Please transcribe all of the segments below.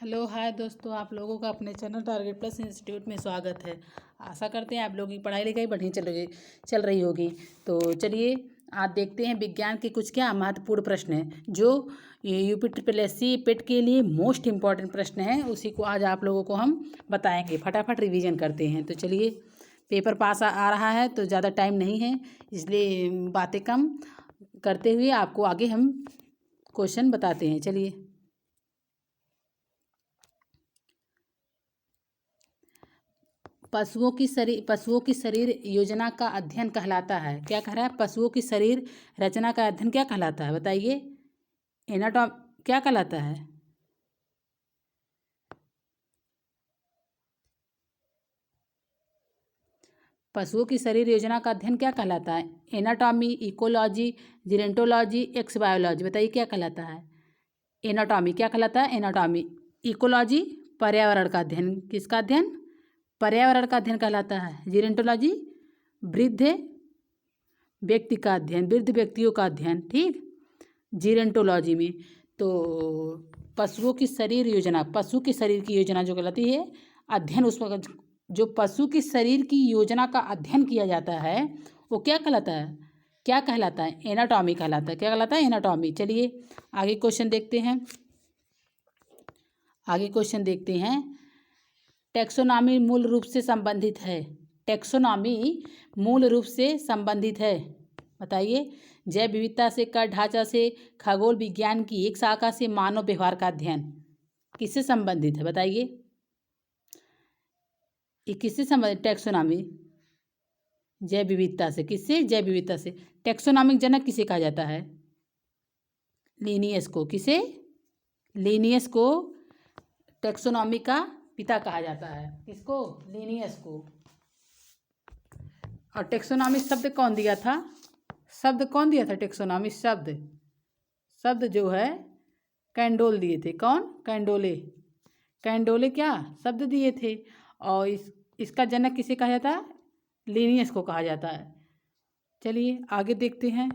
Hello hi दोस्तों, आप लोगों का अपने चैनल टारगेट प्लस इंस्टीट्यूट में स्वागत है। आशा करते हैं आप लोगों की पढ़ाई लिखाई बढ़िया चल रही होगी। तो चलिए आज देखते हैं विज्ञान के कुछ क्या महत्वपूर्ण प्रश्न हैं जो यूपी ट्रिपल एस सी पेट के लिए मोस्ट इम्पॉर्टेंट प्रश्न हैं। उसी को आज आप लोगों को हम बताएंगे। फटाफट रिवीजन करते हैं। तो चलिए, पेपर पास आ रहा है तो ज़्यादा टाइम नहीं है, इसलिए बातें कम करते हुए आपको आगे हम क्वेश्चन बताते हैं। चलिए, पशुओं की शरीर योजना का अध्ययन कहलाता है। क्या कह रहा है? पशुओं की शरीर रचना का अध्ययन क्या कहलाता है? बताइए। एनाटॉम क्या कहलाता है? पशुओं की शरीर योजना का अध्ययन क्या कहलाता है? Anatomy, ecology, gerontology, exobiology. बताइए क्या कहलाता है? एनाटॉमी क्या कहलाता है? एनाटॉमी। इकोलॉजी पर्यावरण का अध्ययन। किसका अध्ययन? पर्यावरण का अध्ययन कहलाता है। जीरेंटोलॉजी वृद्ध व्यक्ति का अध्ययन, वृद्ध व्यक्तियों का अध्ययन। ठीक, जीरेंटोलॉजी में। तो पशुओं की शरीर योजना, पशु की शरीर की योजना जो कहलाती है अध्ययन, उसमें जो पशु की शरीर की योजना का अध्ययन किया जाता है वो क्या कहलाता है? क्या कहलाता है? एनाटॉमी कहलाता है। क्या कहलाता है? एनाटॉमी। चलिए आगे क्वेश्चन देखते हैं। टेक्सोनॉमी मूल रूप से संबंधित है। टेक्सोनॉमी मूल रूप से संबंधित है। बताइए। जैव विविधता से, कर ढांचा से, खगोल विज्ञान की एक शाखा से, मानव व्यवहार का अध्ययन। किससे संबंधित है? बताइए। ये किससे संबंधित? टेक्सोनॉमी जैव विविधता से। किससे? जैव विविधता से। टेक्सोनॉमिक जनक किसे कहा जाता है? लिनियस को। किसे? लिनियस को टेक्सोनॉमी का पिता कहा जाता है। किसको? लिनियस को। और टेक्सोनॉमी शब्द कौन दिया था? शब्द कौन दिया था? टेक्सोनॉमी शब्द जो है कैंडोल दिए थे। कौन? कैंडोले क्या शब्द दिए थे। और इसका जनक किसे कहा जाता है? लिनियस को कहा जाता है। चलिए आगे देखते हैं।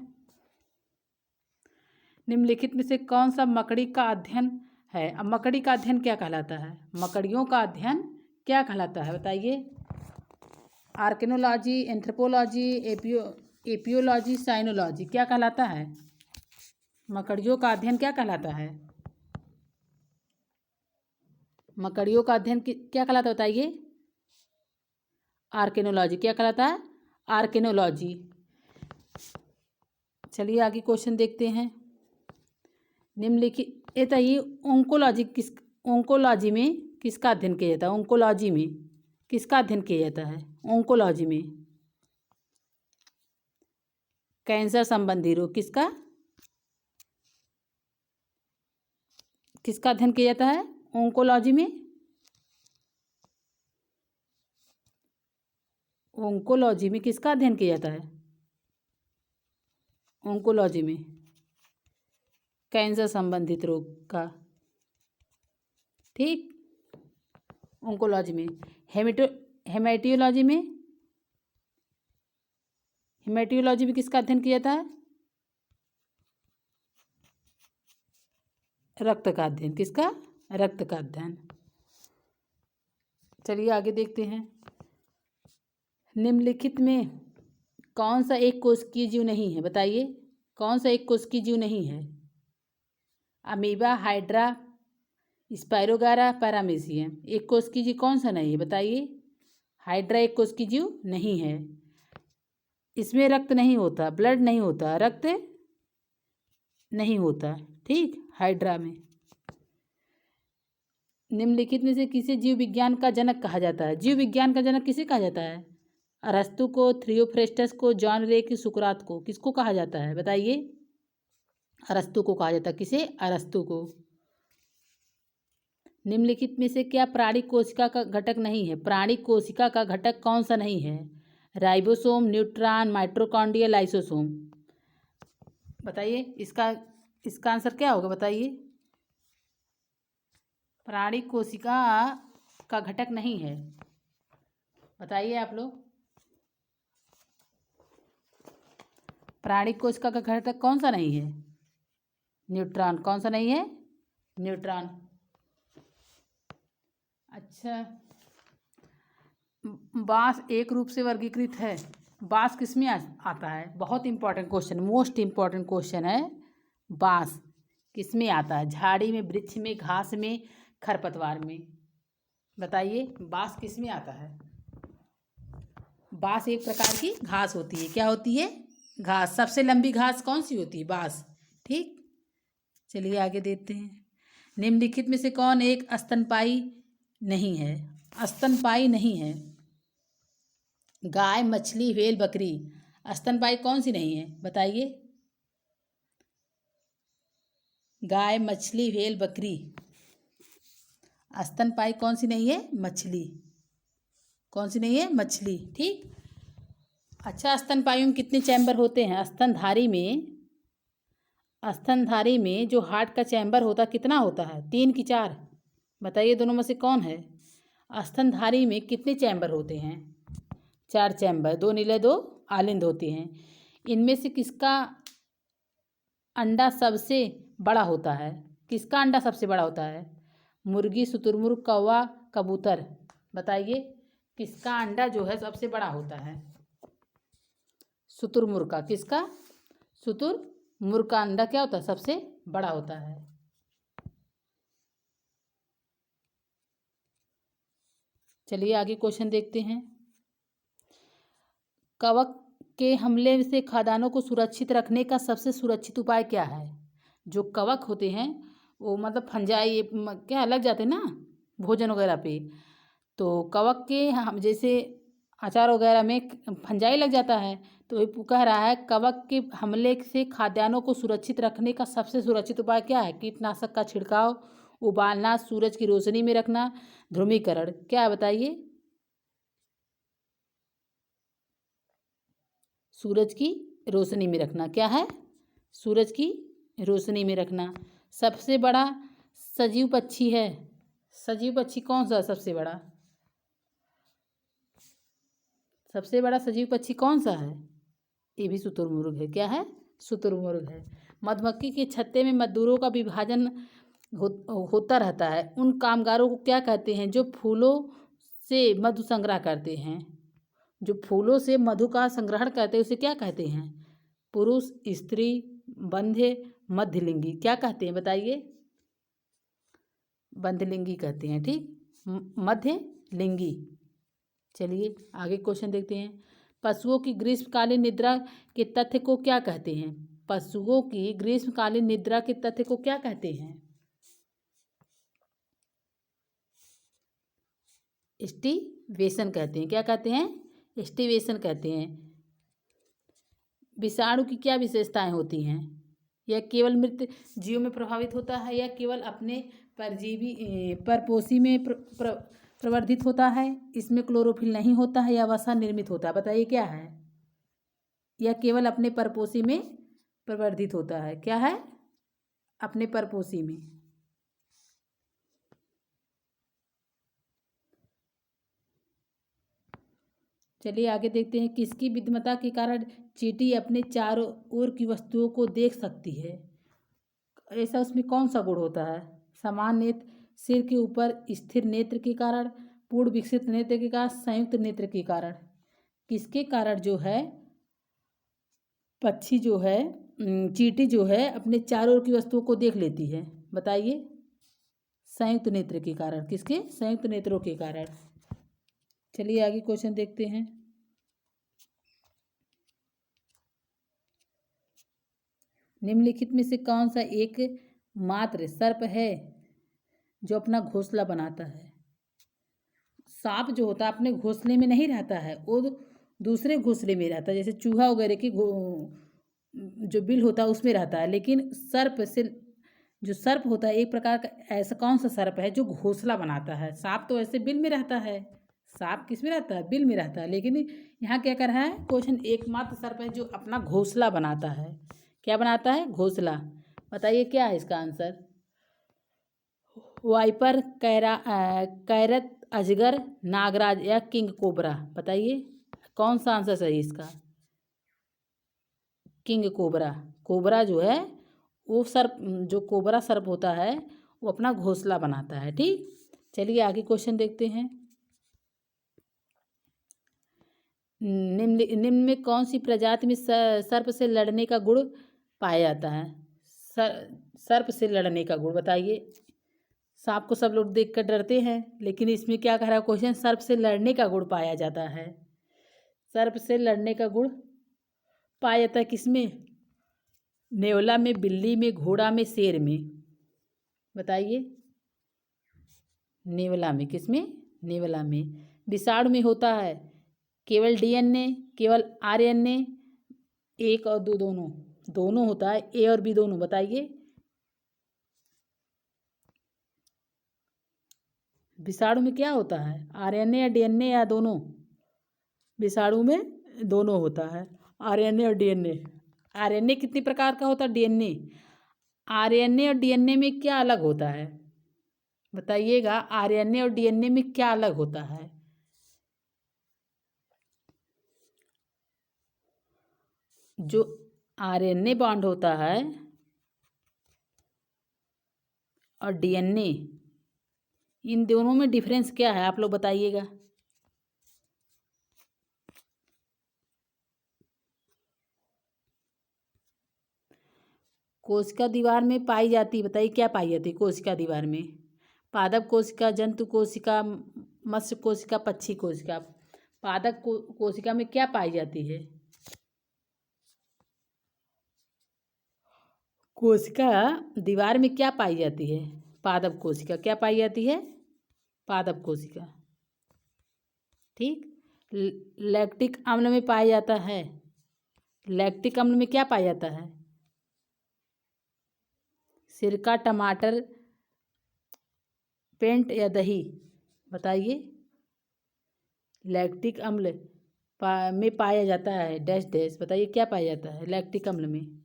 निम्नलिखित में से कौन सा मकड़ी का अध्ययन है? अब मकड़ी का अध्ययन क्या कहलाता है? मकड़ियों का अध्ययन क्या कहलाता है? बताइए। आर्किनोलॉजी, एंथ्रोपोलॉजी, एपियोलॉजी, साइनोलॉजी। क्या कहलाता है? मकड़ियों का अध्ययन क्या कहलाता है? मकड़ियों का अध्ययन क्या कहलाता है? बताइए। आर्किनोलॉजी। क्या कहलाता है? आर्किनोलॉजी। चलिए आगे क्वेश्चन देखते हैं। निम्नलिखित बताइए। ओंकोलॉजी में किसका अध्ययन किया जाता है? ओंकोलॉजी में किसका अध्ययन किया जाता है? ओंकोलॉजी में कैंसर संबंधी रोग। किसका अध्ययन किया जाता है? ओंकोलॉजी में। ओंकोलॉजी में किसका अध्ययन किया जाता है? ओंकोलॉजी में कैंसर संबंधित रोग का। ठीक, ओंकोलॉजी में। हेमेटोलॉजी में किसका अध्ययन किया जाता है? रक्त का अध्ययन। किसका? रक्त का अध्ययन। चलिए आगे देखते हैं। निम्नलिखित में कौन सा एक कोशिकीय जीव नहीं है? बताइए। कौन सा एक कोशिकीय जीव नहीं है? Amoeba, hydra, spirogyra, paramecium. एक कोशिकीय जीव कौन सा नहीं है? बताइए। हाइड्रा एक कोशिकीय जीव नहीं है। इसमें रक्त नहीं होता, ब्लड नहीं होता, रक्त नहीं होता। ठीक, हाइड्रा में। निम्नलिखित में से किसे जीव विज्ञान का जनक कहा जाता है? जीव विज्ञान का जनक किसे कहा जाता है? अरस्तु को, थियोफ्रेस्टस को, जॉन रे की, सुकरात को। किसको कहा जाता है? बताइए। अरस्तु को कहा जाता है। किसे? अरस्तु को। निम्नलिखित में से क्या प्राणी कोशिका का घटक नहीं है? प्राणी कोशिका का घटक कौन सा नहीं है? Ribosome, neutron, mitochondria, lysosome. बताइए। इसका आंसर क्या होगा? बताइए। प्राणी कोशिका का घटक नहीं है। बताइए आप लोग। प्राणी कोशिका का घटक कौन सा नहीं है? न्यूट्रॉन। कौन सा नहीं है? न्यूट्रॉन। अच्छा, बांस एक रूप से वर्गीकृत है। बांस किस में आता है? बहुत important question, most important question है। बांस किस में आता है? झाड़ी में, वृक्ष में, घास में, खरपतवार में? बताइए, बांस किस में आता है? बांस एक प्रकार की घास होती है। क्या होती है? घास। सबसे लंबी घास कौन सी होती है? बांस। ठीक, चलिए आगे देखते हैं। निम्नलिखित में से कौन एक स्तनपायी नहीं है? स्तनपायी नहीं है। गाय, मछली, व्हेल, बकरी। स्तनपायी कौन सी नहीं है? बताइए। गाय, मछली, व्हेल, बकरी। स्तनपायी कौन सी नहीं है? मछली। कौन सी नहीं है? मछली। ठीक। अच्छा, स्तनपायी में कितने चैम्बर होते हैं? स्तनधारी में जो हार्ट का चैम्बर होता है कितना होता है? 3 कि 4? बताइए, दोनों में से कौन है? स्तनधारी में कितने चैम्बर होते हैं? 4 चैम्बर, 2 नीले 2 आलिंद होते हैं। इनमें से किसका अंडा सबसे बड़ा होता है? किसका अंडा सबसे बड़ा होता है? मुर्गी, शुतुरमुर्ग, कौवा, कबूतर। बताइए, किसका अंडा जो है सबसे बड़ा होता है? शुतुरमुर्ग का। किसका? शुतुरमुर्ग का अंडा क्या होता है? सबसे बड़ा होता है। चलिए आगे क्वेश्चन देखते हैं। कवक के हमले से खाद्यान्नों को सुरक्षित रखने का सबसे सुरक्षित उपाय क्या है? जो कवक होते हैं वो मतलब फंजाई क्या लग जाते हैं ना भोजन वगैरह पे, तो कवक के हम जैसे अचार वगैरह में फंजाई लग जाता है, तो ये कह रहा है कवक के हमले से खाद्यान्नों को सुरक्षित रखने का सबसे सुरक्षित उपाय क्या है? कीटनाशक का छिड़काव, उबालना, सूरज की रोशनी में रखना, ध्रुवीकरण। क्या है बताइए? सूरज की रोशनी में रखना। क्या है? सूरज की रोशनी में रखना। सबसे बड़ा सजीव पक्षी है। सजीव पक्षी कौन सा है सबसे बड़ा? सबसे बड़ा सजीव पक्षी कौन सा है? ये भी शुतुरमुर्ग है। क्या है? शुतुरमुर्ग है। मधुमक्खी के छत्ते में मजदूरों का विभाजन होता रहता है। उन कामगारों को क्या कहते हैं जो फूलों से मधु संग्रह करते हैं? जो फूलों से मधु का संग्रहण करते हैं उसे क्या कहते हैं? पुरुष, स्त्री, बंध्य, मध्यलिंगी। क्या कहते हैं बताइए? बंध्यलिंगी कहते हैं। ठीक, मध्यलिंगी। चलिए आगे क्वेश्चन देखते हैं। पशुओं की ग्रीष्मकालीन निद्रा के तथ्य को क्या कहते हैं? पशुओं की ग्रीष्मकालीन निद्रा के तथ्य को क्या कहते हैं? स्टिवेशन कहते हैं। क्या कहते हैं? स्टिवेशन कहते हैं। विषाणु की क्या विशेषताएं होती हैं? यह केवल मृत जीवों में प्रभावित होता है या केवल अपने परजीवी परपोषी में प्रवर्धित होता है? इसमें क्लोरोफिल नहीं होता है या वसा निर्मित होता है? बताइए क्या है? यह केवल अपने परपोषी में प्रवर्धित होता है। क्या है? अपने परपोषी में। चलिए आगे देखते हैं। किसकी विद्वता के कारण चींटी अपने चारों ओर की वस्तुओं को देख सकती है? ऐसा उसमें कौन सा गुण होता है? समान नेत्र, सिर के ऊपर स्थिर नेत्र के कारण, पूर्ण विकसित नेत्र के कारण, संयुक्त नेत्र के कारण? किसके कारण जो है पक्षी जो है चींटी जो है अपने चारों ओर की वस्तुओं को देख लेती है? बताइए। संयुक्त नेत्र के कारण। किसके? संयुक्त नेत्रों के कारण। चलिए आगे क्वेश्चन देखते हैं। निम्नलिखित में से कौन सा एक मात्र सर्प है जो अपना घोंसला बनाता है? सांप जो होता है अपने घोंसले में नहीं रहता है, वो दूसरे घोंसले में रहता है। जैसे चूहा वगैरह की जो बिल होता है उसमें रहता है, लेकिन सर्प से जो सर्प होता है एक प्रकार का ऐसा कौन सा सर्प है जो घोंसला बनाता है? सांप तो ऐसे बिल में रहता है। सांप किस में रहता है? बिल में रहता है। लेकिन यहाँ क्या कर रहा है क्वेश्चन, एकमात्र सर्प है जो अपना घोंसला बनाता है। क्या बनाता है? घोंसला। बताइए क्या है इसका आंसर? वाइपर, कैरत, अजगर, नागराज या किंग कोबरा? बताइए कौन सा आंसर सही इसका? King cobra. कोबरा जो है वो सर्प, जो कोबरा सर्प होता है वो अपना घोंसला बनाता है। ठीक, चलिए आगे क्वेश्चन देखते हैं। निम्न में कौन सी प्रजाति में सर्प से लड़ने का गुण पाया जाता है? सर्प से लड़ने का गुण बताइए। सांप को सब लोग देखकर डरते हैं, लेकिन इसमें क्या कह रहा है क्वेश्चन? सर्प से लड़ने का गुण पाया जाता है। सर्प से लड़ने का गुण पाया जाता है किसमें? नेवला में, बिल्ली में, घोड़ा में, शेर में। बताइए। नेवला में। किसमें? नेवला में। विषाणु में होता है केवल डीएनए, केवल आरएनए, एक और दो, दोनों होता है, ए और बी दोनों। बताइए। विषाणु में क्या होता है? आरएनए या डीएनए या दोनों? विषाणु में दोनों होता है, आरएनए और डीएनए। आरएनए कितनी प्रकार का होता है? डीएनए। आरएनए और डीएनए में क्या अलग होता है? बताइएगा। आरएनए और डीएनए में क्या अलग होता है? जो आरएनए बॉन्ड होता है और डीएनए, इन दोनों में डिफरेंस क्या है? आप लोग बताइएगा। कोशिका दीवार में पाई जाती, बताइए क्या पाई जाती है कोशिका दीवार में? पादप कोशिका, जंतु कोशिका, मत्स्य कोशिका, पक्षी कोशिका। पादप कोशिका में क्या पाई जाती है? कोशिका दीवार में क्या पाई जाती है? पादप कोशिका। क्या पाई जाती है? पादप कोशिका। ठीक। लैक्टिक अम्ल में पाया जाता है। लैक्टिक अम्ल में क्या पाया जाता है? सिरका, टमाटर, पेंट या दही। बताइए। लैक्टिक अम्ल में पाया जाता है डैश डैश। बताइए क्या पाया जाता है लैक्टिक अम्ल में?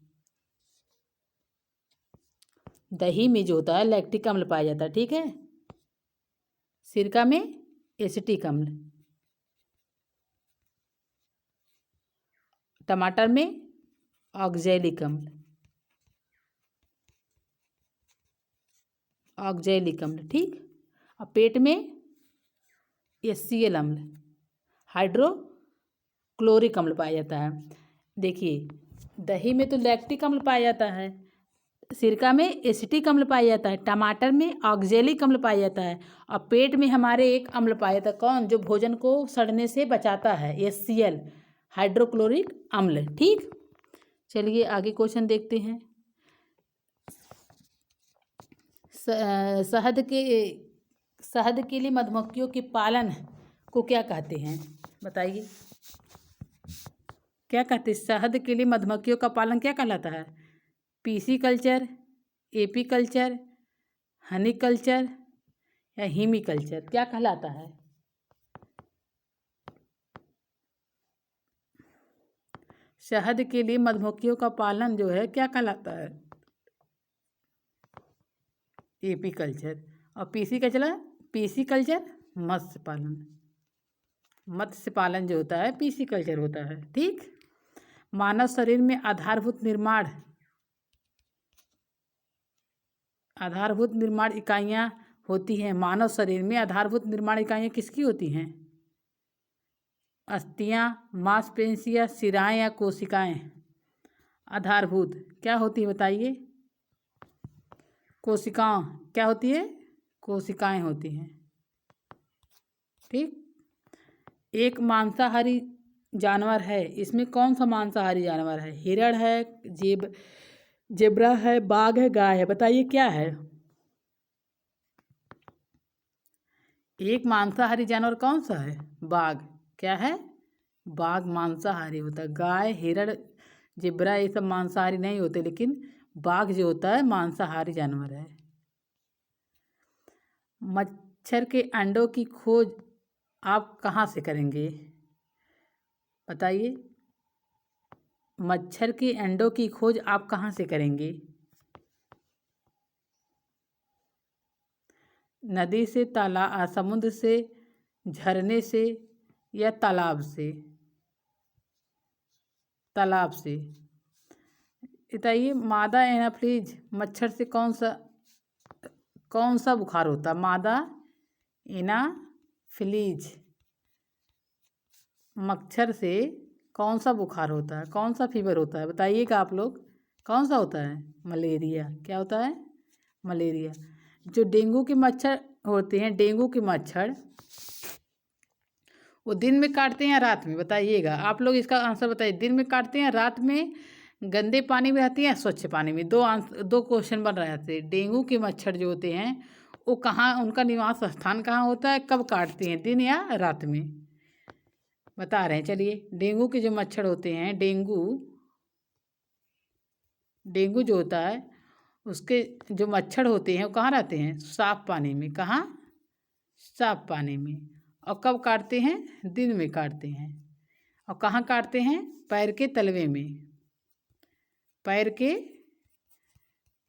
दही में जो होता है लैक्टिक अम्ल पाया जाता है। ठीक है। सिरका में एसिटिक अम्ल, टमाटर में ऑक्जेलिक अम्ल। ऑक्जेलिक अम्ल। ठीक। और पेट में HCl अम्ल, हाइड्रोक्लोरिक अम्ल पाया जाता है। देखिए, दही में तो लैक्टिक अम्ल पाया जाता है, सिरका में एसिटिक अम्ल पाया जाता है, टमाटर में ऑक्जेलिक अम्ल पाया जाता है, और पेट में हमारे एक अम्ल पाया जाता है। कौन? जो भोजन को सड़ने से बचाता है, HCl, हाइड्रोक्लोरिक अम्ल। ठीक। चलिए आगे क्वेश्चन देखते हैं। शहद के लिए मधुमक्खियों के पालन को क्या कहते हैं? बताइए। क्या कहते हैं? शहद के लिए मधुमक्खियों का पालन क्या कहलाता है? PC culture, AP culture, Honey culture या हीमी कल्चर? क्या कहलाता है? शहद के लिए मधुमक्खियों का पालन जो है क्या कहलाता है? AP culture. और पीसी कल्चर मत्स्य पालन। मत्स्य पालन जो होता है पीसी कल्चर होता है। ठीक। मानव शरीर में आधारभूत निर्माण इकाइयाँ होती हैं। मानव शरीर में आधारभूत निर्माण इकाइयाँ किसकी होती हैं? अस्थियाँ, मांसपेशियाँ, शिराएँ या कोशिकाएँ? आधारभूत क्या होती है? बताइए। कोशिकाओं। क्या होती है? कोशिकाएं होती हैं। ठीक। एक मांसाहारी जानवर है, इसमें कौन सा मांसाहारी जानवर है? हिरण है, जेब्रा है, बाघ है, गाय है? बताइए क्या है? एक मांसाहारी जानवर कौन सा है? बाघ। क्या है? बाघ मांसाहारी होता है। गाय, हिरण, जेब्रा ये सब मांसाहारी नहीं होते, लेकिन बाघ जो होता है मांसाहारी जानवर है। मच्छर के अंडों की खोज आप कहाँ से करेंगे? बताइए। मच्छर के अंडों की खोज आप कहाँ से करेंगे? नदी से, समुद्र से, झरने से या तालाब से? तालाब से। बताइए। मादा एनाफ्लीज मच्छर से कौन सा बुखार होता है? मादा एनाफिलीज मच्छर से कौन सा बुखार होता है, कौन सा फीवर होता है, बताइएगा आप लोग। कौन सा होता है? मलेरिया। क्या होता है? मलेरिया। जो डेंगू के मच्छर होते हैं, डेंगू के मच्छर वो दिन में काटते हैं या रात में, बताइएगा आप लोग। इसका आंसर बताइए, दिन में काटते हैं, रात में, गंदे पानी में रहती हैं, स्वच्छ पानी में। दो क्वेश्चन बन रहे थे। डेंगू के मच्छर जो होते हैं वो कहाँ, उनका निवास स्थान कहाँ होता है, कब काटते हैं, दिन या रात में, बता रहे हैं। चलिए, डेंगू के जो मच्छर होते हैं, डेंगू जो होता है उसके जो मच्छर होते हैं वो कहाँ रहते हैं? साफ पानी में। कहाँ? साफ पानी में। और कब काटते हैं? दिन में काटते हैं। और कहाँ काटते हैं? पैर के तलवे में, पैर के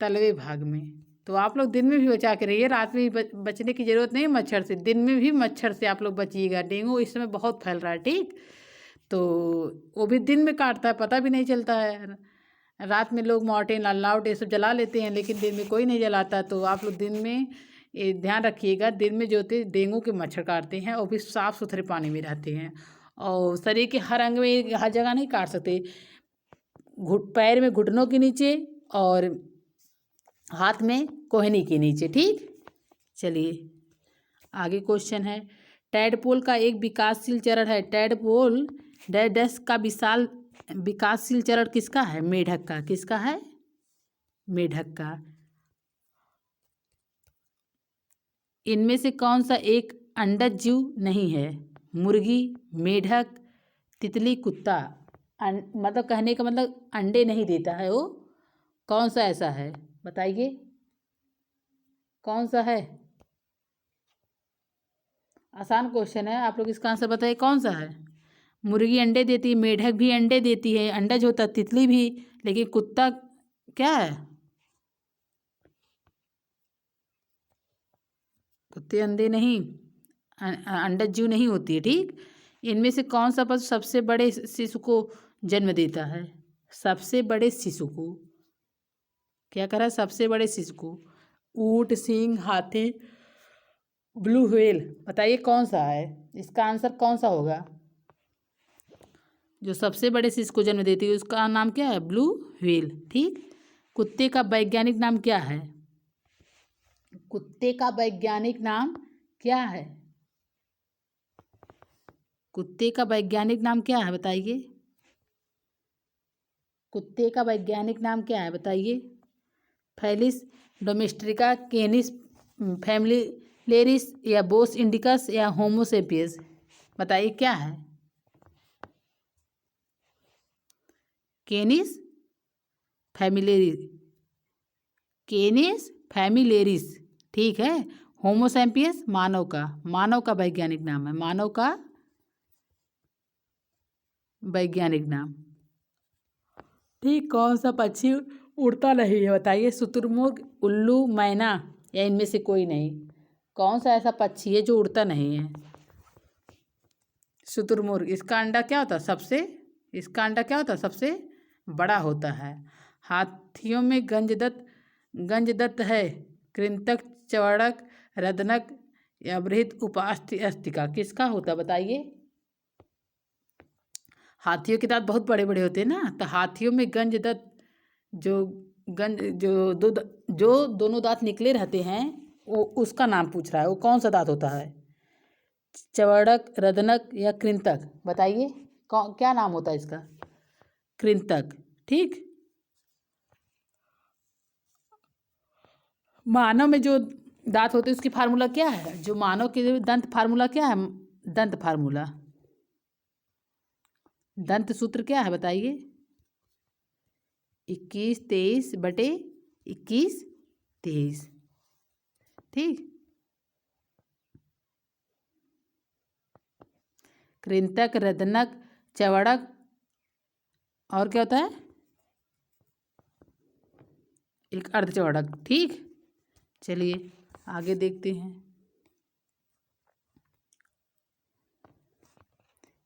तलवे भाग में। तो आप लोग दिन में भी बचा के रहिए, रात में भी बचने की ज़रूरत नहीं है मच्छर से। दिन में भी मच्छर से आप लोग बचिएगा। डेंगू इस समय बहुत फैल रहा है, ठीक। तो वो भी दिन में काटता है, पता भी नहीं चलता है। रात में लोग मॉर्टिन, ऑल आउट ये सब जला लेते हैं, लेकिन दिन में कोई नहीं जलाता। तो आप लोग दिन में ये ध्यान रखिएगा, दिन में जो होते डेंगू के मच्छर काटते हैं वो भी साफ़ सुथरे पानी में रहते हैं। और शरीर के हर अंग में, हर जगह नहीं काट सकते। पैर में घुटनों के नीचे और हाथ में कोहनी के नीचे, ठीक। चलिए आगे क्वेश्चन है। टैडपोल का एक विकासशील चरण है। टैडपोल डैश का विशाल विकासशील चरण किसका है? मेढक का। किसका है? मेढक का। इनमें से कौन सा एक अंडज जीव नहीं है? मुर्गी, मेढक, तितली, कुत्ता। मतलब कहने का मतलब अंडे नहीं देता है वो। कौन सा ऐसा है, बताइए कौन सा है? आसान क्वेश्चन है, आप लोग इसका आंसर बताइए कौन सा है। मुर्गी अंडे देती है, मेढक भी अंडे देती है, अंडज होता है, तितली भी। लेकिन कुत्ता क्या है? कुत्ते अंडे नहीं, अंडज जीव नहीं होती है, ठीक। इनमें से कौन सा पशु सबसे बड़े शिशु को जन्म देता है? सबसे बड़े शिशु को क्या करा? सबसे बड़े शिशु को। ऊंट, सिंह, हाथी, ब्लू व्हेल। बताइए कौन सा है? इसका आंसर कौन सा होगा? जो सबसे बड़े शिशु को जन्म देती है उसका नाम क्या है? ब्लू व्हेल, ठीक। कुत्ते का वैज्ञानिक नाम क्या है? कुत्ते का वैज्ञानिक नाम क्या है? कुत्ते का वैज्ञानिक नाम क्या है, बताइए। कुत्ते का वैज्ञानिक नाम क्या है, बताइए। फेलिस डोमेस्टिका, केनिस फैमिलियरिस, या बोस इंडिकस, या होमोसेपियस। बताइए क्या है? केनिस फैमिलियरिस, केनिस फैमिलियरिस, ठीक है। होमोसेपियस मानव का वैज्ञानिक नाम है। मानव का वैज्ञानिक नाम, ठीक। कौन सा पक्षी उड़ता नहीं है, बताइए। शुतुरमुर्ग, उल्लू, मैना, या इनमें से कोई नहीं। कौन सा ऐसा पक्षी है जो उड़ता नहीं है? शुतुरमुर्ग। इसका अंडा क्या होता है? इसका अंडा क्या होता है? सबसे बड़ा होता है। हाथियों में गंजदत्त है, कृंतक, चवड़क, रदनक, या बृहद उपास्थिका। किसका होता है, बताइए। हाथियों के दांत बहुत बड़े बड़े होते हैं ना, तो हाथियों में गंजदत्त, जो दोनों दांत निकले रहते हैं, वो उसका नाम पूछ रहा है। वो कौन सा दांत होता है? चवड़क, रदनक, या कृंतक। बताइए क्या नाम होता है इसका? कृंतक, ठीक। मानव में जो दांत होते हैं उसकी फार्मूला क्या है? जो मानव के दंत फार्मूला क्या है? दंत फार्मूला, दंत सूत्र क्या है, बताइए। 21-23/21-23, ठीक। कृंतक, रदनक, चवड़क, और क्या होता है? एक अर्धचवड़क, ठीक। चलिए आगे देखते हैं।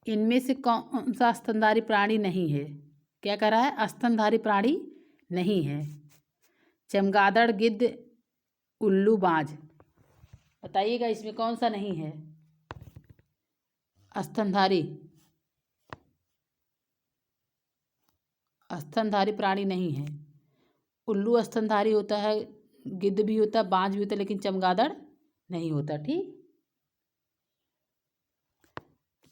इनमें से कौन सा स्तनधारी प्राणी नहीं है? क्या कह रहा है? स्तनधारी प्राणी नहीं है। चमगादड़, गिद्ध, उल्लू, बाज। बताइएगा इसमें कौन सा नहीं है। स्तनधारी, स्तनधारी प्राणी नहीं है। उल्लू स्तनधारी होता है, गिद्ध भी होता है, बाज भी होता है, लेकिन चमगादड़ नहीं होता। ठीक,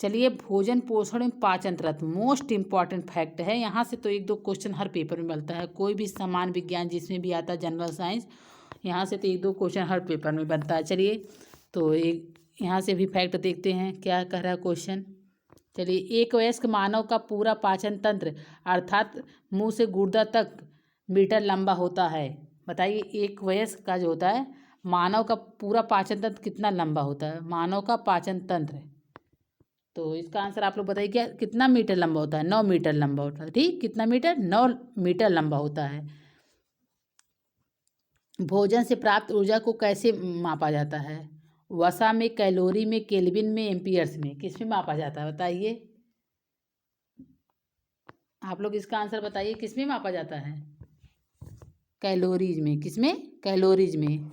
चलिए भोजन पोषण एवं पाचन तंत्र मोस्ट इंपॉर्टेंट फैक्ट है। यहाँ से तो एक दो क्वेश्चन हर पेपर में मिलता है, कोई भी सामान्य विज्ञान जिसमें भी आता है, जनरल साइंस, यहाँ से तो एक दो क्वेश्चन हर पेपर में बनता है। चलिए तो एक यहाँ से भी फैक्ट देखते हैं क्या कह रहा है क्वेश्चन। चलिए, एक वयस्क मानव का पूरा पाचन तंत्र अर्थात मुंह से गुर्दा तक मीटर लंबा होता है। बताइए एक वयस्क का जो होता है मानव का पूरा पाचन तंत्र कितना लंबा होता है, मानव का पाचन तंत्र। तो इसका आंसर आप लोग बताइए क्या कितना मीटर लंबा होता है। 9 मीटर लंबा होता है। ठीक, कितना मीटर, 9 मीटर लंबा होता है। भोजन से प्राप्त ऊर्जा को कैसे मापा जाता है। वसा में, कैलोरी में, केल्विन में, एम्पियर्स में, किस में मापा जाता है बताइए। आप लोग इसका आंसर बताइए किस में मापा जाता है। कैलोरीज में, किस में, कैलोरीज में।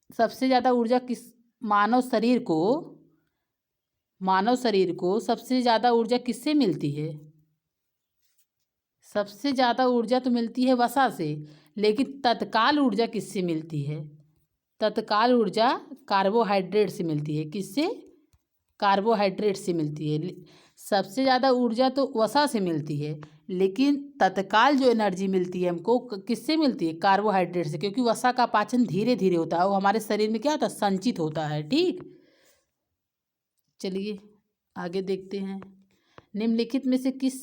सबसे ज़्यादा ऊर्जा किस मानव शरीर को सबसे ज़्यादा ऊर्जा किससे मिलती है। सबसे ज़्यादा ऊर्जा तो मिलती है वसा से, लेकिन तत्काल ऊर्जा किससे मिलती है। तत्काल ऊर्जा कार्बोहाइड्रेट से मिलती है। किससे, कार्बोहाइड्रेट से मिलती है। सबसे ज़्यादा ऊर्जा तो वसा से मिलती है, लेकिन तत्काल जो एनर्जी मिलती है हमको किससे मिलती है, कार्बोहाइड्रेट से, क्योंकि वसा का पाचन धीरे धीरे होता है, वो हमारे शरीर में क्या होता है, संचित होता है। ठीक, चलिए आगे देखते हैं। निम्नलिखित में से किस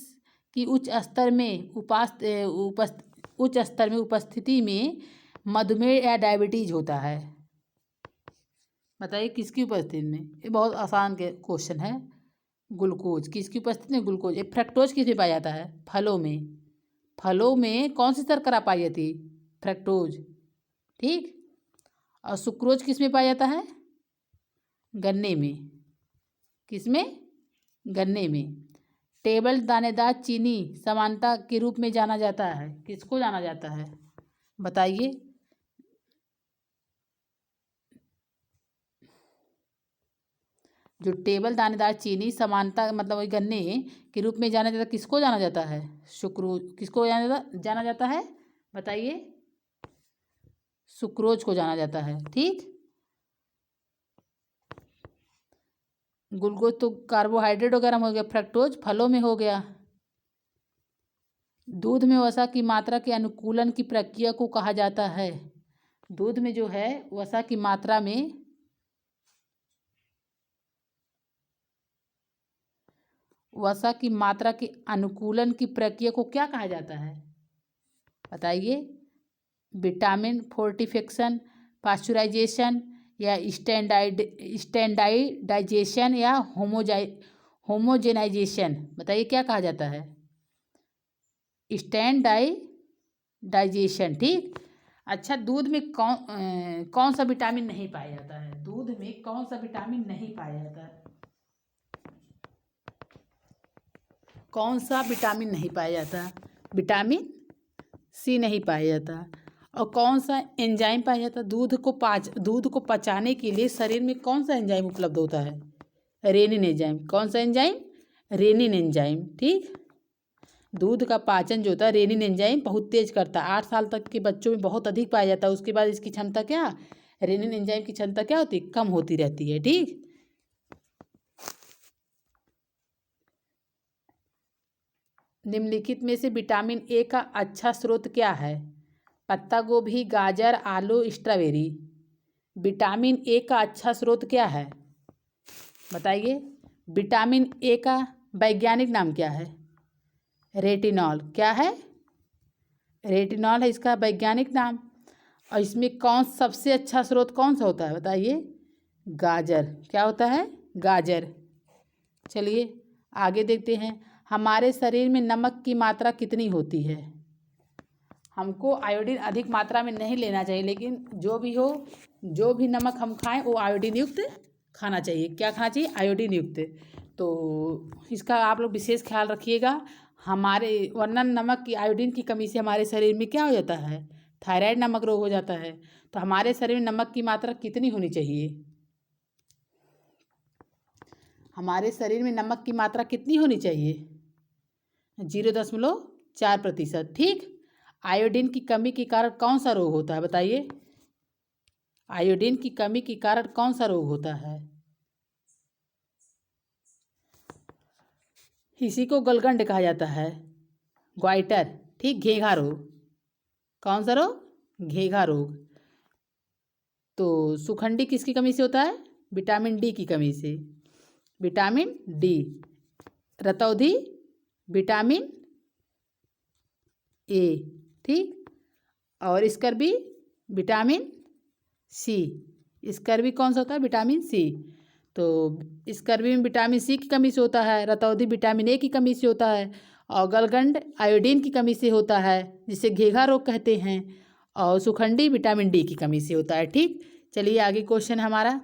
की उच्च स्तर में उपस्थिति में मधुमेह या डायबिटीज होता है। बताइए किसकी उपस्थिति में। ये बहुत आसान के क्वेश्चन है। ग्लूकोज, किसकी उपस्थिति में, ग्लूकोज। फ्रक्टोज किस में पाया जाता है, फलों में। फलों में कौन सी शर्करा पाई जाती है, फ्रक्टोज। ठीक, और सुक्रोज किस में पाया जाता है, गन्ने में। किस में, गन्ने में। टेबल दानेदार चीनी समानता के रूप में जाना जाता है, किसको जाना जाता है बताइए। जो टेबल दानेदार चीनी समानता मतलब वही गन्ने के रूप में जाना जाता है, किसको जाना जाता है, सुक्रोज। किसको जाना जाता है बताइए, सुक्रोज को जाना जाता है। ठीक, ग्लूकोज तो कार्बोहाइड्रेट वगैरह में हो गया, फ्रक्टोज फलों में हो गया। दूध में वसा की मात्रा के अनुकूलन की प्रक्रिया को कहा जाता है। दूध में जो है वसा की मात्रा में वसा की मात्रा के अनुकूलन की प्रक्रिया को क्या कहा जाता है बताइए। विटामिन फोर्टिफिकेशन, पास्चुराइजेशन या स्टैंडार्डाइजेशन या होमोजेनाइजेशन। बताइए क्या कहा जाता है, स्टैंडार्डाइजेशन। ठीक, अच्छा दूध में कौन सा विटामिन नहीं पाया जाता है, दूध में कौन सा विटामिन नहीं पाया जाता है, कौन सा विटामिन नहीं पाया जाता, विटामिन सी नहीं पाया जाता। और कौन सा एंजाइम पाया जाता है, दूध को पचाने के लिए शरीर में कौन सा एंजाइम उपलब्ध होता है, रेनिन एंजाइम। कौन सा एंजाइम, रेनिन एंजाइम। ठीक, दूध का पाचन जो होता है रेनिन एंजाइम बहुत तेज करता है। 8 साल तक के बच्चों में बहुत अधिक पाया जाता है, उसके बाद इसकी क्षमता क्या, रेनिन एंजाइम की क्षमता क्या होती है, कम होती रहती है। ठीक, निम्नलिखित में से विटामिन ए का अच्छा स्रोत क्या है। पत्ता गोभी, गाजर, आलू, स्ट्रॉबेरी। विटामिन ए का अच्छा स्रोत क्या है बताइए। विटामिन ए का वैज्ञानिक नाम क्या है, रेटिनॉल। क्या है, रेटिनॉल है इसका वैज्ञानिक नाम। और इसमें सबसे अच्छा स्रोत कौन सा होता है बताइए, गाजर। क्या होता है, गाजर। चलिए आगे देखते हैं। हमारे शरीर में नमक की मात्रा कितनी होती है। हमको आयोडीन अधिक मात्रा में नहीं लेना चाहिए, लेकिन जो भी हो, जो भी नमक हम खाएं वो आयोडीन युक्त खाना चाहिए। क्या खाना चाहिए, आयोडीन युक्त। तो इसका आप लोग विशेष ख्याल रखिएगा, वरना नमक की आयोडीन की कमी से हमारे शरीर में क्या हो जाता है, थायराइड नमक रोग हो जाता है। तो हमारे शरीर में नमक की मात्रा कितनी होनी चाहिए? हमारे शरीर में नमक की मात्रा कितनी होनी चाहिए? 0.4%। ठीक। आयोडीन की कमी के कारण कौन सा रोग होता है बताइए? आयोडीन की कमी के कारण कौन सा रोग होता है? इसी को गलगंड कहा जाता है, ग्वाइटर। ठीक। घेघा रोग। कौन सा रोग? घेघा रोग। तो सुखंडी किसकी कमी से होता है? विटामिन डी की कमी से। Vitamin D. रतौधी विटामिन ए। ठीक। और स्कर्वी विटामिन सी। स्कर्वी कौन सा होता है? Vitamin C. तो स्कर्वी में विटामिन सी की कमी से होता है, रतौधी विटामिन ए की कमी से होता है, और गलगंड आयोडीन की कमी से होता है जिसे घेघा रोग कहते हैं, और सुखंडी विटामिन डी की कमी से होता है। ठीक। चलिए आगे क्वेश्चन हमारा,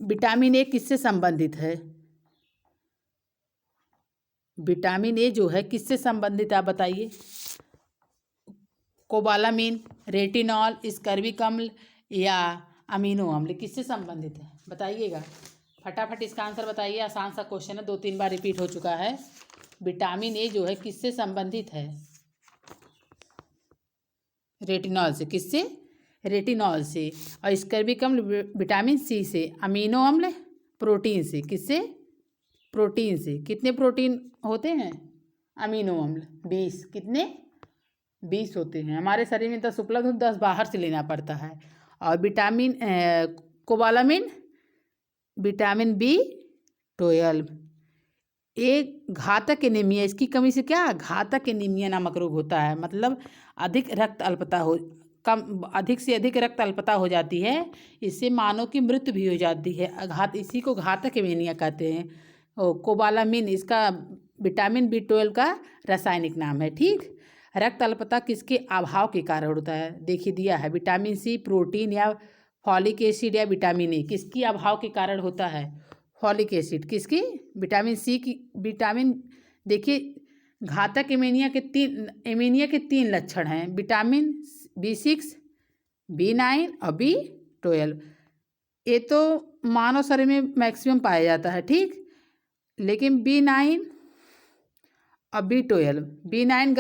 विटामिन ए किससे संबंधित है? विटामिन ए जो है किससे संबंधित है आप बताइए? कोबालामिन, रेटिनॉल, स्कर्विक अम्ल या अमीनो अम्ल, किससे संबंधित है बताइएगा? फटाफट इसका आंसर बताइए। आसान सा क्वेश्चन है, 2-3 बार रिपीट हो चुका है। विटामिन ए जो है किससे संबंधित है? रेटिनॉल से। किससे? रेटिनॉल से। और स्कर्विक अम्ल विटामिन सी से। अमीनो अम्ल प्रोटीन से। किससे? प्रोटीन से। कितने प्रोटीन होते हैं? अमीनो अम्ल 20। कितने? 20 होते हैं। हमारे शरीर में 10 उपलब्ध हो, 10 बाहर से लेना पड़ता है। और विटामिन कोबालामिन विटामिन B12 एक घातक एनीमिया, इसकी कमी से क्या घातक एनीमिया नामक रोग होता है। मतलब अधिक रक्त अल्पता हो, कम अधिक से अधिक रक्त अल्पता हो जाती है, इससे मानव की मृत्यु भी हो जाती है। इसी को घातक एनीमिया कहते हैं। कोबालामिन इसका विटामिन B12 का रासायनिक नाम है। ठीक। रक्त अल्पता किसके अभाव के कारण होता है? देखिए दिया है, विटामिन सी, प्रोटीन या फॉलिक एसिड या विटामिन ए, किसकी अभाव के कारण होता है? Folic acid. किसकी? विटामिन सी की। विटामिन देखिए घातक एनीमिया के 3 लक्षण हैं, विटामिन B6, B9 और B12। ये तो मानव शरीर में मैक्सिमम पाया जाता है। ठीक। लेकिन B9 और B9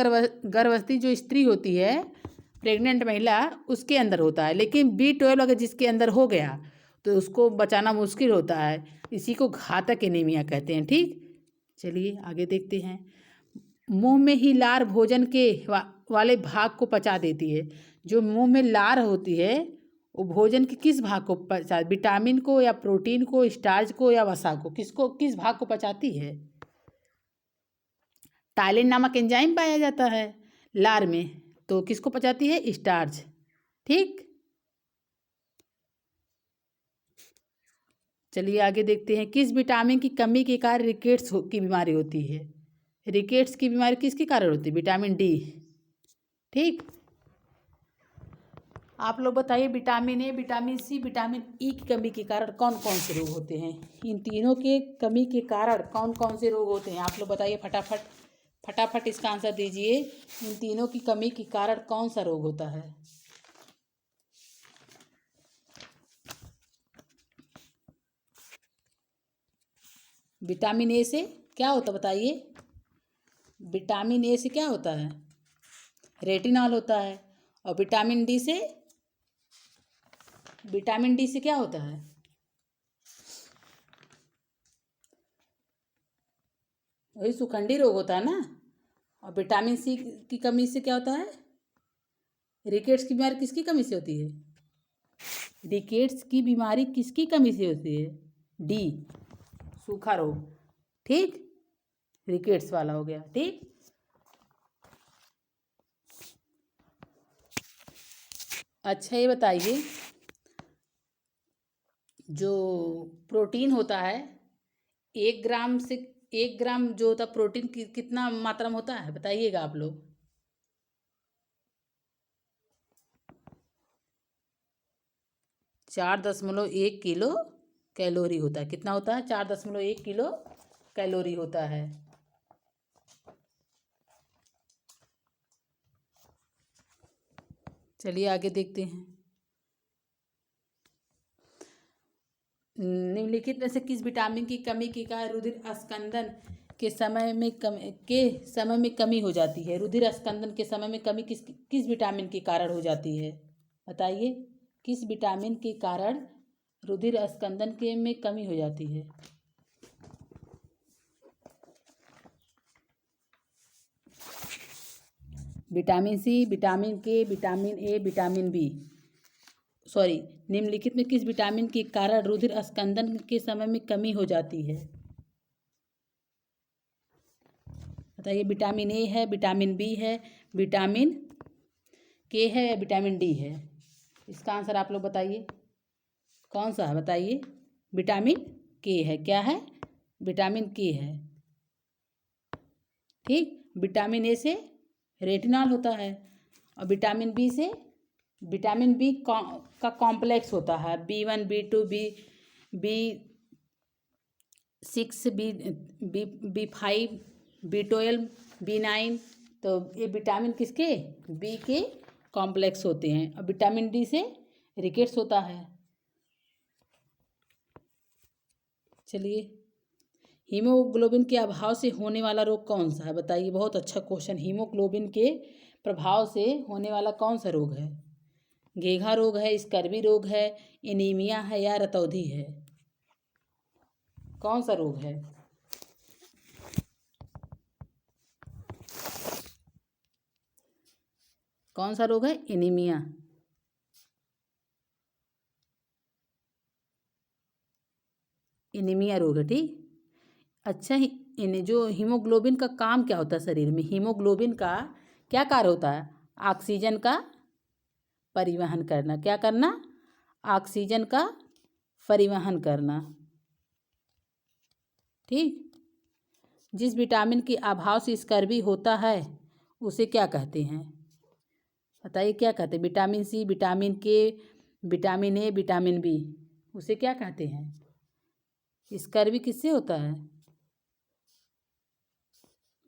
गर्भवती जो स्त्री होती है, प्रेग्नेंट महिला, उसके अंदर होता है। लेकिन B12 अगर जिसके अंदर हो गया तो उसको बचाना मुश्किल होता है, इसी को घातक एनीमिया कहते हैं। ठीक। चलिए आगे देखते हैं। मुंह में ही लार भोजन के वाले भाग को पचा देती है। जो मुंह में लार होती है वो भोजन के किस भाग को पचा? विटामिन को या प्रोटीन को, स्टार्च को या वसा को? किस भाग को पचाती है? टाइलिन नामक एंजाइम पाया जाता है लार में, तो किसको पचाती है? स्टार्च। ठीक। चलिए आगे देखते हैं, किस विटामिन की कमी के कारण रिकेट्स की बीमारी होती है? रिकेट्स की बीमारी किसके कारण होती है? Vitamin D. ठीक। आप लोग बताइए, vitamin A, vitamin C, vitamin E की कमी के कारण कौन कौन से रोग होते हैं? इन तीनों के कमी के कारण कौन कौन से रोग होते हैं? आप लोग बताइए फटाफट इसका आंसर दीजिए। इन तीनों की कमी के कारण कौन सा रोग होता है? विटामिन ए से क्या होता बताइए? विटामिन ए से क्या होता है? रेटिनॉल होता है। और विटामिन डी से क्या होता है? वही सुखंडी रोग होता है ना। और विटामिन सी की कमी से क्या होता है? रिकेट्स की बीमारी किसकी कमी से होती है? रिकेट्स की बीमारी किसकी कमी से होती है? डी, सूखा रोग। ठीक। रिकेट्स वाला हो गया। ठीक। अच्छा ये बताइए, जो प्रोटीन होता है, 1 ग्राम जो होता है प्रोटीन कितना मात्रा में होता है बताइएगा आप लोग? 4.1 किलो कैलोरी होता है। कितना होता है? 4.1 किलो कैलोरी होता है। चलिए आगे देखते हैं। निम्नलिखित में से किस विटामिन की कमी के कारण रुधिर अस्कंदन के समय में कमी हो जाती है? रुधिर अस्कंदन के समय में कमी किस विटामिन के कारण हो जाती है? बताइए, किस विटामिन के कारण रुधिर अस्कंदन के में कमी हो जाती है? विटामिन सी, विटामिन के, विटामिन ए, विटामिन बी। निम्नलिखित में किस विटामिन के कारण रुधिर अस्कंदन के समय में कमी हो जाती है? बताइए, विटामिन ए है, विटामिन बी है, विटामिन के है या विटामिन डी है? इसका आंसर आप लोग बताइए, कौन सा है? बताइए। विटामिन के है। क्या है? विटामिन के है। ठीक। विटामिन ए से रेटिनॉल होता है और विटामिन बी से विटामिन बी का कॉम्प्लेक्स होता है, B1 B2 B6 B5 B12 B9। तो ये विटामिन किसके? बी के कॉम्प्लेक्स होते हैं। और विटामिन डी से रिकेट्स होता है। चलिए, हीमोग्लोबिन के अभाव से होने वाला रोग कौन सा है? बताइए, बहुत अच्छा क्वेश्चन। हीमोग्लोबिन के प्रभाव से होने वाला कौन सा रोग है? घेघा रोग है, स्कर्वी रोग है, एनीमिया है या रतौंधी है? कौन सा रोग है? कौन सा रोग है? एनीमिया। एनीमिया रोग है। ठीक। अच्छा, जो हीमोग्लोबिन का काम क्या होता है शरीर में? हीमोग्लोबिन का क्या कार्य होता है? ऑक्सीजन का परिवहन करना। क्या करना? ऑक्सीजन का परिवहन करना। ठीक। जिस विटामिन के अभाव से स्कर्वी होता है उसे क्या कहते हैं? बताइए, क्या कहते हैं? विटामिन सी, विटामिन के, विटामिन ए, विटामिन बी, उसे क्या कहते हैं? स्कर्वी किससे होता है?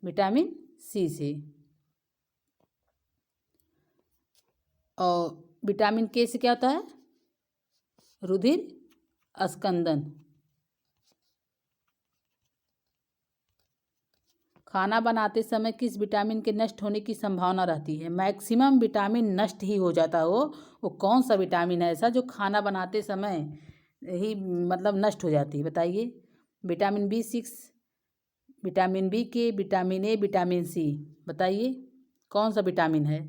विटामिन सी से। और विटामिन के से क्या होता है? रुधिर अस्कंदन। खाना बनाते समय किस विटामिन के नष्ट होने की संभावना रहती है? मैक्सिमम विटामिन नष्ट ही हो जाता हो, वो कौन सा विटामिन है ऐसा जो खाना बनाते समय ही मतलब नष्ट हो जाती है? बताइए। Vitamin B6, vitamin B K, vitamin A, vitamin C. बताइए, कौन सा विटामिन है?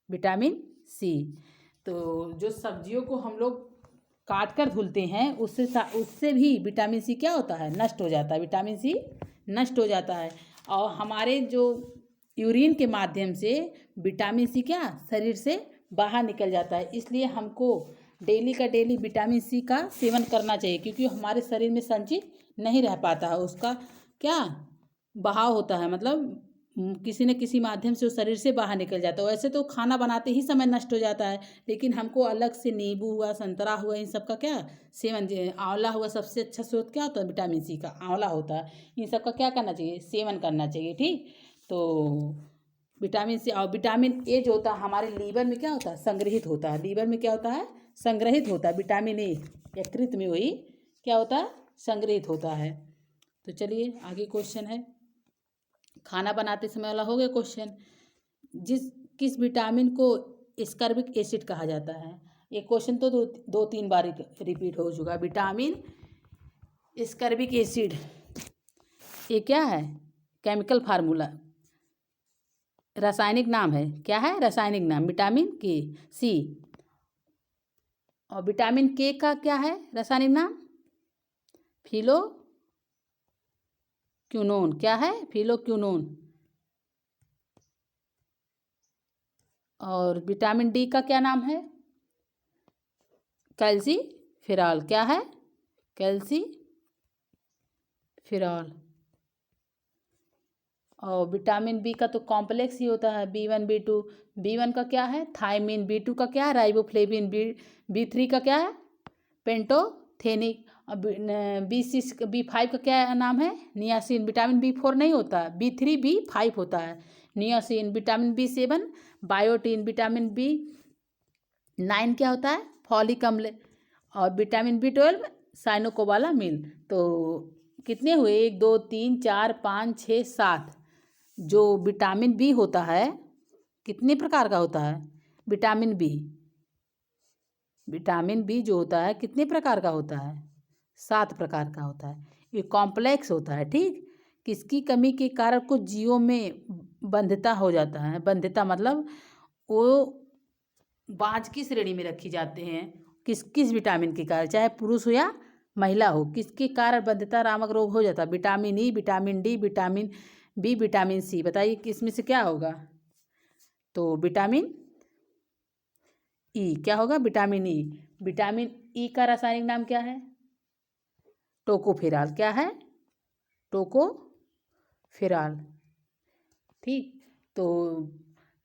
Vitamin C. तो जो सब्जियों को हम लोग काट कर धुलते हैं उससे भी विटामिन सी क्या होता है? नष्ट हो जाता है। विटामिन सी नष्ट हो जाता है। और हमारे जो यूरिन के माध्यम से विटामिन सी क्या शरीर से बाहर निकल जाता है। इसलिए हमको डेली का डेली विटामिन सी का सेवन करना चाहिए, क्योंकि हमारे शरीर में संचित नहीं रह पाता है। उसका क्या बहाव होता है, मतलब किसी न किसी माध्यम से वो शरीर से बाहर निकल जाता है। वैसे तो खाना बनाते ही समय नष्ट हो जाता है, लेकिन हमको अलग से नींबू हुआ, संतरा हुआ, इन सब का क्या सेवन, आंवला हुआ, सबसे अच्छा स्रोत क्या होता है? विटामिन सी का आंवला होता है। इन सब का क्या करना चाहिए? सेवन करना चाहिए। ठीक। तो विटामिन सी और विटामिन ए जो होता है हमारे लीवर में क्या होता है? संग्रहित होता है। लीवर में क्या होता है? संग्रहित होता है। विटामिन ए यकृत में वही क्या होता है? संग्रहित होता है। तो चलिए आगे क्वेश्चन है। खाना बनाते समय वाला हो गया क्वेश्चन। किस विटामिन को एस्कॉर्बिक एसिड कहा जाता है? ये क्वेश्चन तो दो तीन बार रिपीट हो चुका। विटामिन एस्कॉर्बिक एसिड, ये क्या है? केमिकल फार्मूला, रासायनिक नाम है। क्या है रासायनिक नाम? विटामिन के, सी। और विटामिन के का क्या है रासायनिक नाम? फिलोक्विनोन। क्या है? फिलोक्विनोन। और विटामिन डी का क्या नाम है? कैल्सीफेरॉल। क्या है? कैल्सीफेरॉल। और विटामिन बी का तो कॉम्प्लेक्स ही होता है, B1 B2। B1 का क्या है? थायमिन। B2 का क्या है? राइबोफ्लेविन। B3 का क्या है? पेंटोथेनिक। और B6 B5 का क्या नाम है? नियासिन। विटामिन B4 नहीं होता, B3 B5 होता है। नियोसिन vitamin B7, biotin vitamin B9 क्या होता है, फॉलिक अम्ल, और विटामिन B12 साइनोकोबालामिन। तो कितने हुए, 1 2 3 4 5 6 7। जो विटामिन बी होता है कितने प्रकार का होता है, विटामिन बी जो होता है कितने प्रकार का होता है, 7 प्रकार का होता है। ये कॉम्प्लेक्स होता है, ठीक। किसकी कमी के कारण कुछ जीवों में बंध्यता हो जाता है, बंध्यता मतलब वो बाँझ की श्रेणी में रखी जाते हैं, किस किस विटामिन के कारण, चाहे पुरुष हो या महिला हो, किसके कारण बंध्यता नामक रोग हो जाता है, vitamin E, vitamin D, vitamin B, vitamin C. बताइए किसमें से क्या होगा, तो विटामिन ई क्या होगा, विटामिन ई। विटामिन ई का रासायनिक नाम क्या है, टोकोफेराल। क्या है, टोकोफेराल, ठीक। तो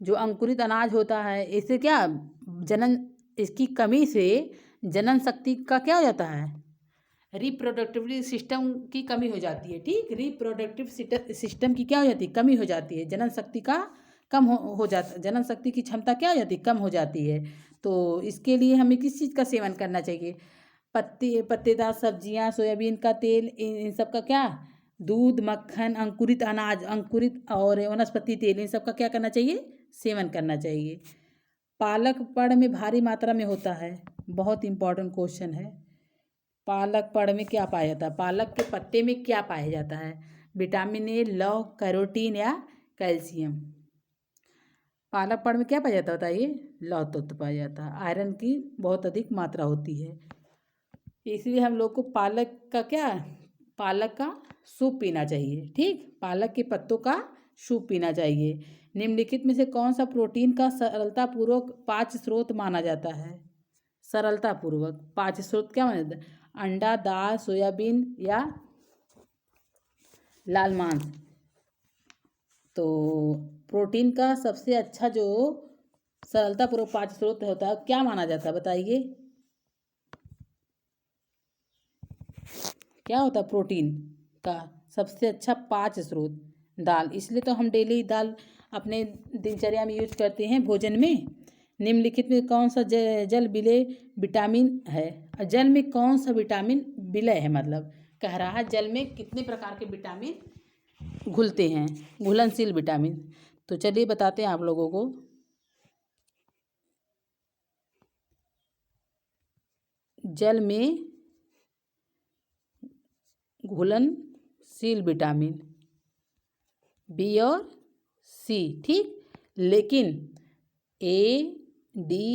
जो अंकुरित अनाज होता है, इससे क्या इसकी कमी से जनन शक्ति का क्या हो जाता है, रिप्रोडक्टिव सिस्टम की कमी हो जाती है, ठीक। रिप्रोडक्टिव सिस्टम की क्या हो जाती है, कमी हो जाती है, जनन शक्ति का कम हो जाता, जनन शक्ति की क्षमता क्या हो जाती है, कम हो जाती है। तो इसके लिए हमें किस चीज़ का सेवन करना चाहिए, पत्तेदार सब्जियां, सोयाबीन का तेल, इन सब का क्या, दूध, मक्खन, अंकुरित अनाज, अंकुरित और वनस्पति तेल, इन सब का क्या करना चाहिए, सेवन करना चाहिए। पालक पर्ण में भारी मात्रा में होता है, बहुत इंपॉर्टेंट क्वेश्चन है। पालक पर्ण में क्या पाया जाता है, पालक के पत्ते में क्या पाया जाता है, विटामिन ए, लौह, कैरोटीन या कैल्शियम। पालक पर्ण में क्या पाया जाता है बताइए, लौह तत्व पाया जाता है, आयरन की बहुत अधिक मात्रा होती है, इसलिए हम लोग को पालक का सूप पीना चाहिए, ठीक। पालक के पत्तों का सूप पीना चाहिए। निम्नलिखित में से कौन सा प्रोटीन का सरलतापूर्वक पाच्य स्रोत माना जाता है, सरलतापूर्वक पाच्य स्रोत क्या माना जाता है, अंडा, दाल, सोयाबीन या लाल मांस। तो प्रोटीन का सबसे अच्छा जो सरलतापूर्वक पाच्य स्रोत होता है क्या माना जाता है बताइए, क्या होता है प्रोटीन का सबसे अच्छा पाच्य स्रोत, दाल। इसलिए तो हम डेली दाल अपने दिनचर्या में यूज करते हैं भोजन में। निम्नलिखित में कौन सा जल विलय विटामिन है, जल में कौन सा विटामिन विलय है, मतलब कह रहा है जल में कितने प्रकार के विटामिन घुलते हैं, घुलनशील विटामिन। तो चलिए बताते हैं आप लोगों को। जल में घुलनशील विटामिन बी और सी, ठीक। लेकिन ए, डी,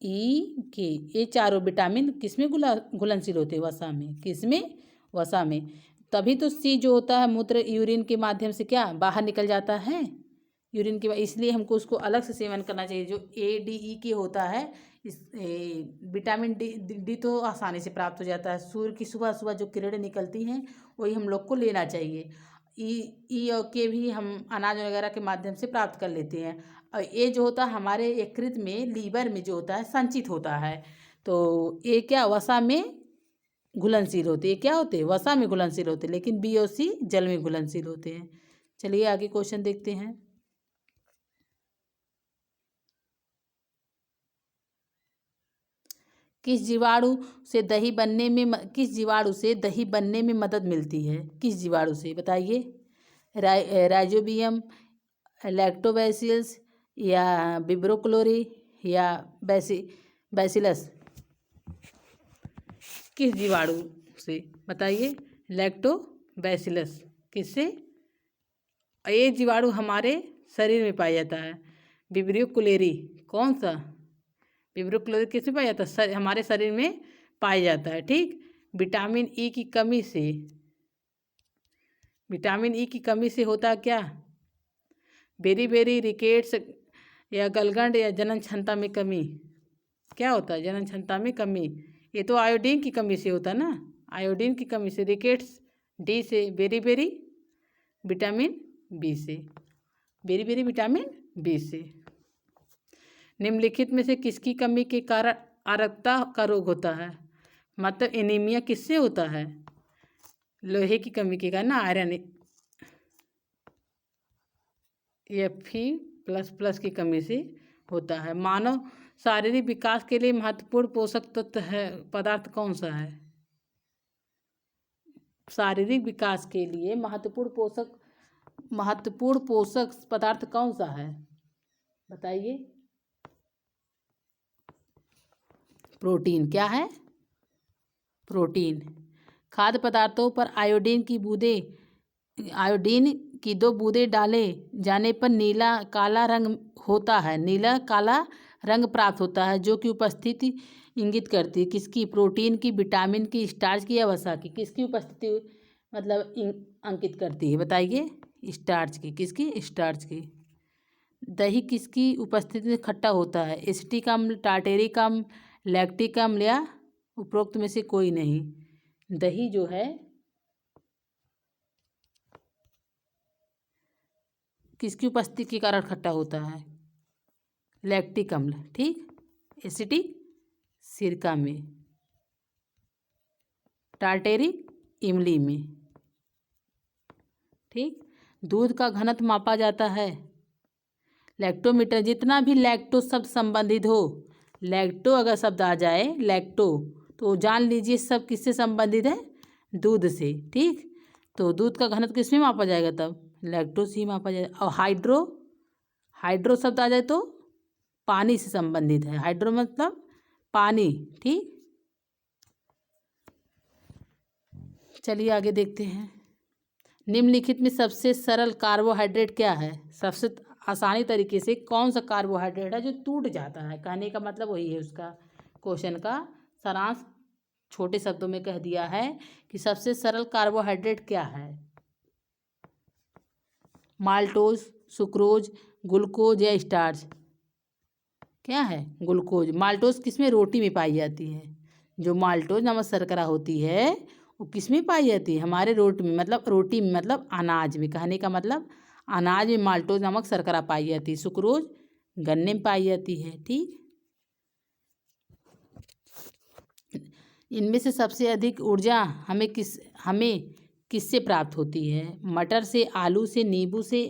ई, के, ये चारों विटामिन किसमें घुलनशील होते हैं, वसा में। किसमें, वसा में। तभी तो सी जो होता है मूत्र यूरिन के माध्यम से क्या बाहर निकल जाता है, यूरिन के, इसलिए हमको उसको अलग से सेवन करना चाहिए। जो ए, डी, ई की होता है, इस विटामिन डी तो आसानी से प्राप्त हो जाता है, सूर्य की सुबह सुबह जो किरणें निकलती हैं वही हम लोग को लेना चाहिए। ई और के भी हम अनाज वगैरह के माध्यम से प्राप्त कर लेते हैं। और ये जो होता है हमारे यकृत में, लीवर में जो होता है संचित होता है। तो ये क्या वसा में घुलनशील होते हैं, क्या होते हैं, वसा में घुलनशील होते हैं, लेकिन बी और सी जल में घुलनशील होते हैं। चलिए आगे क्वेश्चन देखते हैं। किस जीवाणु से दही बनने में मदद मिलती है, किस जीवाणु से बताइए, राइजोबियम, लैक्टोबैसिलस या विब्रोक्लोरी या बैसिलस, किस जीवाणु से बताइए, लैक्टोबैसिलस। किससे, ये जीवाणु हमारे शरीर में पाया जाता है। विब्रियो क्लोरी, कौन सा, विब्रियो क्लोरी किसमें पाया जाता है, हमारे शरीर में पाया जाता है, ठीक। विटामिन ई की कमी से, विटामिन ई की कमी से होता क्या, बेरी रिकेट्स या गलगंड या जनन क्षमता में कमी, क्या होता है, जनन क्षमता में कमी। ये तो आयोडीन की कमी से होता है ना, आयोडीन की कमी से, रिकेट्स डी से, बेरी विटामिन बी से, बेरी विटामिन बी से। निम्नलिखित में से किसकी कमी के कारण आरक्ता का रोग होता है, मतलब एनीमिया किससे होता है, लोहे की कमी के कारण ना, आयरन, Fe++ की कमी से होता है। मानव शारीरिक विकास के लिए महत्वपूर्ण पोषक तत्व है पदार्थ कौन सा है? शारीरिक विकास के लिए महत्वपूर्ण पोषक पदार्थ कौन सा है? बताइए। प्रोटीन। क्या है? प्रोटीन। खाद्य पदार्थों पर आयोडीन की 2 बूंदें डाले जाने पर नीला काला रंग होता है। नीला काला रंग प्राप्त होता है जो कि उपस्थिति इंगित करती है किसकी? प्रोटीन की, विटामिन की, स्टार्च की या वसा की? किसकी उपस्थिति मतलब अंकित करती है? बताइए। स्टार्च की। किसकी? स्टार्च की। दही किसकी उपस्थिति में खट्टा होता है? एसिटिक अम्ल, टार्टेरिक अम्ल, लैक्टिक अम्ल या उपरोक्त में से कोई नहीं? दही जो है किसकी उपस्थिति के कारण खट्टा होता है? लैक्टिक अम्ल। ठीक। एसिटिक सिरका में, टार्टेरिक इमली में। ठीक। दूध का घनत्व मापा जाता है लैक्टोमीटर। जितना भी लैक्टो शब्द संबंधित हो, लैक्टो अगर शब्द आ जाए, लैक्टो, तो जान लीजिए सब किससे संबंधित है? दूध से। ठीक। तो दूध का घनत्व किसमें मापा जाएगा? तब लैक्टो से ही मापा जाएगा। और हाइड्रो शब्द आ जाए तो पानी से संबंधित है। हाइड्रो मतलब पानी। ठीक। चलिए आगे देखते हैं। निम्नलिखित में सबसे सरल कार्बोहाइड्रेट क्या है? सबसे आसानी तरीके से कौन सा कार्बोहाइड्रेट है जो टूट जाता है? कहने का मतलब वही है, उसका क्वेश्चन का सारांश छोटे शब्दों में कह दिया है कि सबसे सरल कार्बोहाइड्रेट क्या है? माल्टोज, सुक्रोज, ग्लूकोज या स्टार्च? क्या है? ग्लूकोज। माल्टोज किसमें? रोटी में पाई जाती है। जो माल्टोज नामक शर्करा होती है वो किसमें पाई जाती है? हमारे रोटी में मतलब अनाज में। कहने का मतलब अनाज में माल्टोज नामक शर्करा पाई जाती है। सुक्रोज गन्ने में पाई जाती है। ठीक। इनमें से सबसे अधिक ऊर्जा हमें किससे प्राप्त होती है? मटर से, आलू से, नींबू से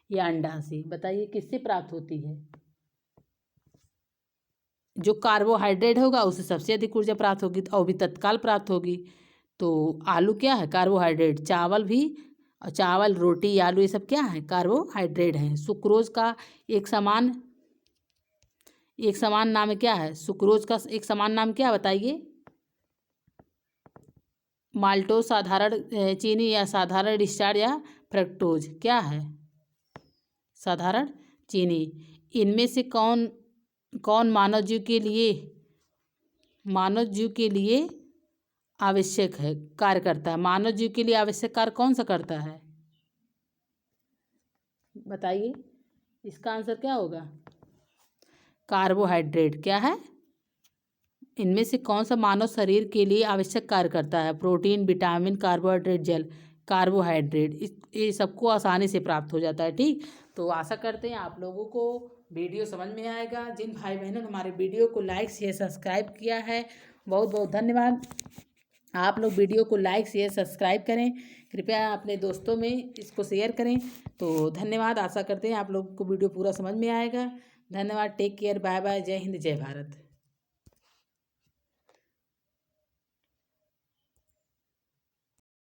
या अंडा से? बताइए किससे प्राप्त होती है? जो कार्बोहाइड्रेट होगा उससे सबसे अधिक ऊर्जा प्राप्त होगी और भी तत्काल प्राप्त होगी। तो आलू क्या है? कार्बोहाइड्रेट। चावल भी, चावल, रोटी, आलू ये सब क्या है? कार्बोहाइड्रेट हैं। सुक्रोज का एक समान नाम क्या है? सुक्रोज का एक समान नाम क्या? बताइए। माल्टोज, साधारण चीनी या साधारण स्टार्च या फ्रक्टोज? क्या है? साधारण चीनी। इनमें से कौन मानव जीव के लिए आवश्यक है, कार्य करता है? मानव जीव के लिए आवश्यक कार्य कौन सा करता है? बताइए। इसका आंसर क्या होगा? कार्बोहाइड्रेट। क्या है? इनमें से कौन सा मानव शरीर के लिए आवश्यक कार्य करता है? प्रोटीन, विटामिन, कार्बोहाइड्रेट, जल। कार्बोहाइड्रेट ये सबको आसानी से प्राप्त हो जाता है। ठीक। तो आशा करते हैं आप लोगों को वीडियो समझ में आएगा। जिन भाई बहनों ने हमारे वीडियो को लाइक शेयर सब्सक्राइब किया है, बहुत बहुत धन्यवाद। आप लोग वीडियो को लाइक शेयर सब्सक्राइब करें, कृपया अपने दोस्तों में इसको शेयर करें। तो धन्यवाद। आशा करते हैं आप लोगों को वीडियो पूरा समझ में आएगा। धन्यवाद। Take care. Bye bye. जय हिंद, जय भारत।